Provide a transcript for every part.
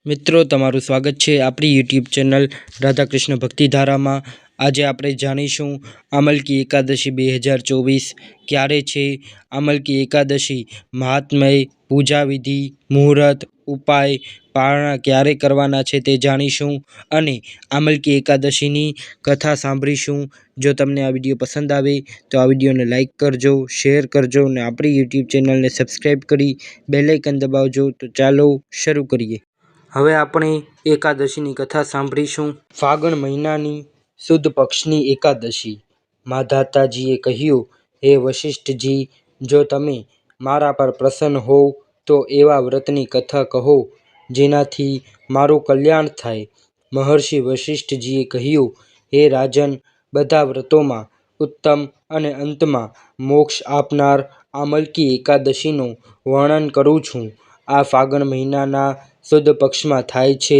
મિત્રો, તમારું સ્વાગત છે આપણી યુટ્યુબ ચેનલ રાધાકૃષ્ણ ભક્તિધારામાં. આજે આપણે જાણીશું આમલકી એકાદશી 2024 ક્યારે છે, આમલકી એકાદશી મહાત્મય, પૂજા વિધિ, મુહૂર્ત, ઉપાય, પારણા ક્યારે કરવાના છે તે જાણીશું અને આમલકી એકાદશીની કથા સાંભળીશું. જો તમને આ વિડીયો પસંદ આવે તો આ વિડીયોને લાઇક કરજો, શેર કરજો અને આપણી યુટ્યુબ ચેનલને સબસ્ક્રાઈબ કરી બેલ આઇકન દબાવજો. તો ચાલો શરૂ કરીએ. હવે આપણે એકાદશીની કથા સાંભળીશું. ફાગણ મહિનાની સુદ પક્ષની એકાદશી. માધાતાજીએ કહ્યું, હે વશિષ્ઠજી, જો તમે મારા પર પ્રસન્ન હોવ તો એવા વ્રતની કથા કહો જેનાથી મારું કલ્યાણ થાય. મહર્ષિ વશિષ્ઠજીએ કહ્યું, હે રાજન, બધા વ્રતોમાં ઉત્તમ અને અંતમાં મોક્ષ આપનાર આમલકી એકાદશીનું વર્ણન કરું છું. આ ફાગણ મહિનાના સુદ પક્ષમાં થાય છે.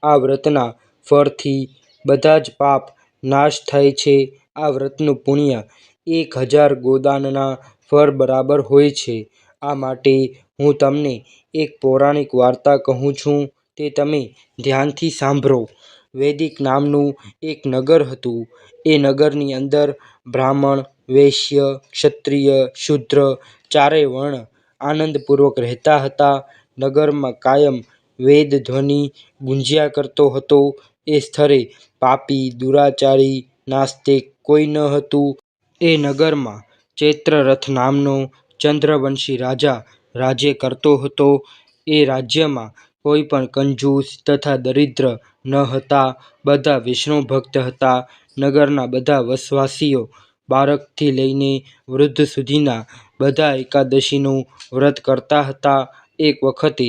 આ વ્રતના ફળથી બધા જ પાપ નાશ થાય છે. આ વ્રતનું પુણ્ય 1000 ગોદાનના ફળ બરાબર હોય છે. આ માટે હું તમને એક પૌરાણિક વાર્તા કહું છું, તે તમે ધ્યાનથી સાંભળો. વૈદિક નામનું એક નગર હતું. એ નગરની અંદર બ્રાહ્મણ, વૈશ્ય, ક્ષત્રિય, શૂદ્ર ચારેય વર્ણ આનંદપૂર્વક રહેતા હતા. નગરમાં કાયમ વેદ ધ્વનિ ગુંજ્યા કરતો હતો. એ સ્થળે પાપી, દુરાચારી, નાસ્તિક કોઈ ન હતું. એ નગરમાં ચૈત્રરથ નામનો ચંદ્રવંશી રાજા રાજ્ય કરતો હતો. એ રાજ્યમાં કોઈ પણ કંજૂસ તથા દરિદ્ર ન હતા. બધા વિષ્ણુ ભક્ત હતા. નગરના બધા વસવાસીઓ બાળકથી લઈને વૃદ્ધ સુધીના બધા એકાદશીનું વ્રત કરતા હતા. એક વખતે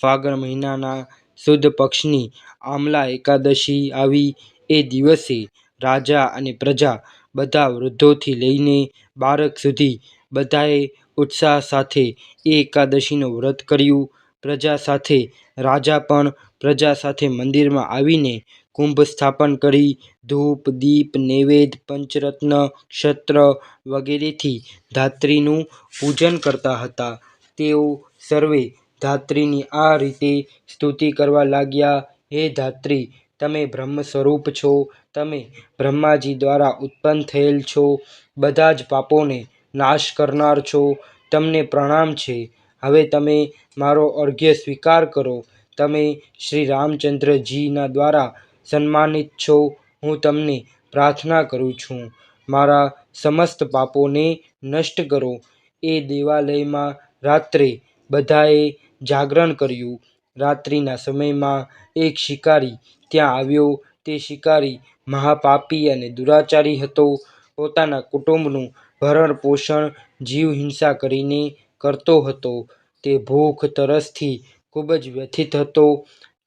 ફાગણ મહિનાના સુદ પક્ષની આમલા એકાદશી આવી. એ દિવસે રાજા અને પ્રજા બધા વૃદ્ધોથી લઈને બાળક સુધી બધાએ ઉત્સાહ સાથે એ એકાદશીનું વ્રત કર્યું. પ્રજા સાથે રાજા પણ પ્રજા સાથે મંદિરમાં આવીને કુંભ સ્થાપન કરી ધૂપ, દીપ, નૈવેદ્ય, પંચરત્ન, ક્ષત્ર વગેરેથી ધાત્રીનું પૂજન કરતા હતા. તેઓ સર્વે ધાત્રીની આ રીતે સ્તુતિ કરવા લાગ્યા, હે ધાત્રી, તમે બ્રહ્મ સ્વરૂપ છો. તમે બ્રહ્માજી દ્વારા ઉત્પન્ન થયેલ છો. બધા જ પાપોને નાશ કરનાર છો. તમને પ્રણામ છે. હવે તમે મારો અર્ઘ્ય સ્વીકાર કરો. તમે શ્રી રામચંદ્રજીના દ્વારા સન્માનિત છો. હું તમને પ્રાર્થના કરું છું, મારા સમસ્ત પાપોને નષ્ટ કરો. એ દેવાલયમાં રાત્રે બધાએ જાગરણ કર્યું. રાત્રિના સમયમાં એક શિકારી ત્યાં આવ્યો. તે શિકારી મહાપાપી અને દુરાચારી હતો. પોતાના કુટુંબનું ભરણ પોષણ જીવ હિંસા કરીને કરતો હતો. તે ભૂખ તરસથી ખૂબ જ વ્યથિત હતો.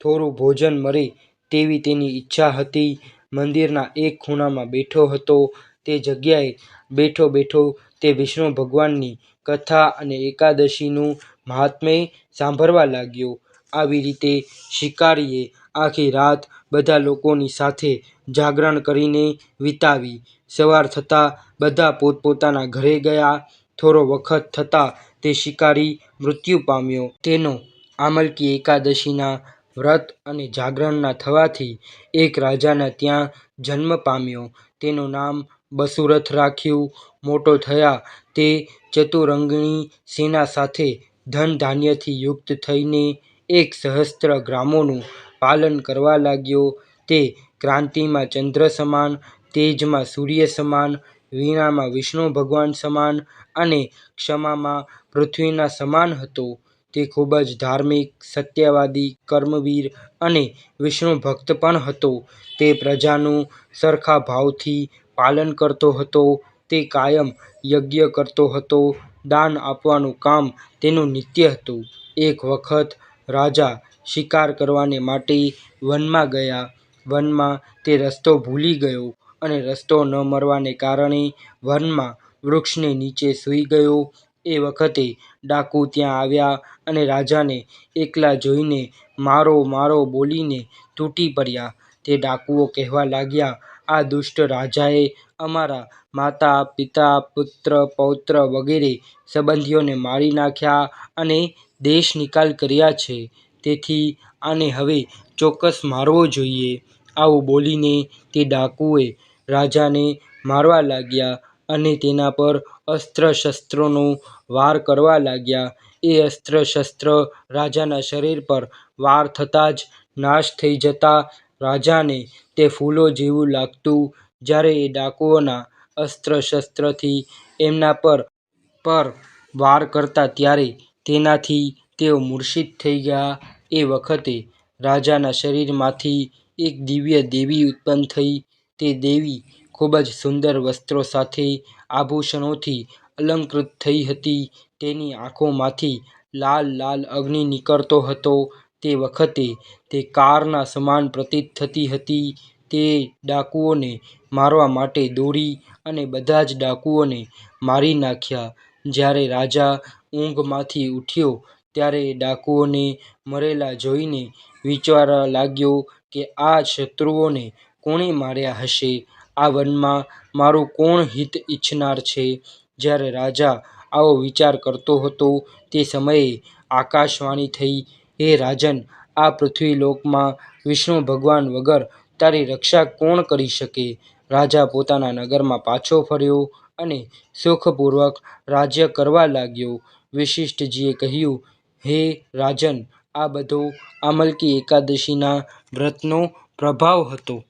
થોડું ભોજન મળે તેવી તેની ઈચ્છા હતી. મંદિરના એક ખૂણામાં બેઠો હતો. તે જગ્યાએ બેઠો બેઠો તે વિષ્ણુ ભગવાનની કથા અને એકાદશીનું મહાત્મ્ય સાંભળવા લાગ્યો. આવી રીતે શિકારીએ આખી રાત બધા લોકોની સાથે જાગરણ કરીને વિતાવી. સવાર થતાં બધા પોતપોતાના ઘરે ગયા. થોડો વખત થતાં તે શિકારી મૃત્યુ પામ્યો. તેનો આમલકી એકાદશીના વ્રત અને જાગરણના થવાથી એક રાજાના ત્યાં જન્મ પામ્યો. તેનું નામ બસુરથ રાખ્યું. મોટો થયા તે ચતુરંગણી સેના સાથે ધન ધાન્યથી યુક્ત થઈને 1,000 ગ્રામોનું પાલન કરવા લાગ્યો. તે ક્રાંતિમાં ચંદ્ર સમાન, તેજમાં સૂર્ય સમાન, વીણામાં વિષ્ણુ ભગવાન સમાન અને ક્ષમામાં પૃથ્વીના સમાન હતો. તે ખૂબ જ ધાર્મિક, સત્યવાદી, કર્મવીર અને વિષ્ણુ ભક્ત પણ હતો. તે પ્રજાનું સરખા ભાવથી પાલન કરતો હતો. તે કાયમ યજ્ઞ કરતો હતો. દાન આપવાનું કામ તેનું નિત્ય હતું. એક વખત રાજા શિકાર કરવાને માટે વનમાં ગયા. વનમાં તે રસ્તો ભૂલી ગયો અને રસ્તો ન મળવાને કારણે વનમાં વૃક્ષને નીચે સૂઈ ગયો. એ વખતે ડાકુ ત્યાં આવ્યા અને રાજાને એકલા જોઈને મારો મારો બોલીને તૂટી પડ્યા. તે ડાકુઓ કહેવા લાગ્યા, આ દુષ્ટ રાજાએ અમારા માતા, પિતા, પુત્ર, પૌત્ર વગેરે સંબંધીઓને મારી નાખ્યા અને દેશ નિકાલ કર્યા છે. તેથી આને હવે ચોક્કસ મારવો જોઈએ. આવું બોલીને તે ડાકુએ રાજાને મારવા લાગ્યા અને તેના પર અસ્ત્ર-શસ્ત્રોનો વાર કરવા લાગ્યા. એ અસ્ત્ર-શસ્ત્ર રાજાના શરીર પર વાર થતાં જ નાશ થઈ જતા. રાજાને તે ફૂલો જેવું લાગતું. જ્યારે એ ડાકુઓના અસ્ત્ર-શસ્ત્રથી એમના પર વાર કરતા ત્યારે તેનાથી તેઓ મૂર્છિત થઈ ગયા. એ વખતે રાજાના શરીરમાંથી એક દિવ્ય દેવી ઉત્પન્ન થઈ. તે દેવી ખૂબ જ સુંદર વસ્ત્રો સાથે આભૂષણોથી અલંકૃત થઈ હતી. તેની આંખોમાંથી લાલ લાલ અગ્નિ નીકળતો હતો. તે વખતે તે કારના સમાન પ્રતીત થતી હતી. તે ડાકુઓને મારવા માટે દોડી અને બધા જ ડાકુઓને મારી નાખ્યા. જ્યારે રાજા ઊંઘમાંથી ઉઠ્યો ત્યારે એ ડાકુઓને મરેલા જોઈને વિચારવા લાગ્યો કે આ શત્રુઓને કોણે માર્યા હશે? આ વનમાં મારું કોણ હિત ઈચ્છનાર છે? જ્યારે રાજા આવો વિચાર કરતો હતો તે સમયે આકાશવાણી થઈ, હે રાજન, આ પૃથ્વીલોકમાં વિષ્ણુ ભગવાન વગર તારી રક્ષા કોણ કરી શકે? રાજા પોતાના નગરમાં પાછો ફર્યો અને સુખપૂર્વક રાજ્ય કરવા લાગ્યો. વશિષ્ઠજીએ કહ્યું, હે રાજન, આ બધો આમલકી એકાદશીના વ્રતનો પ્રભાવ હતો.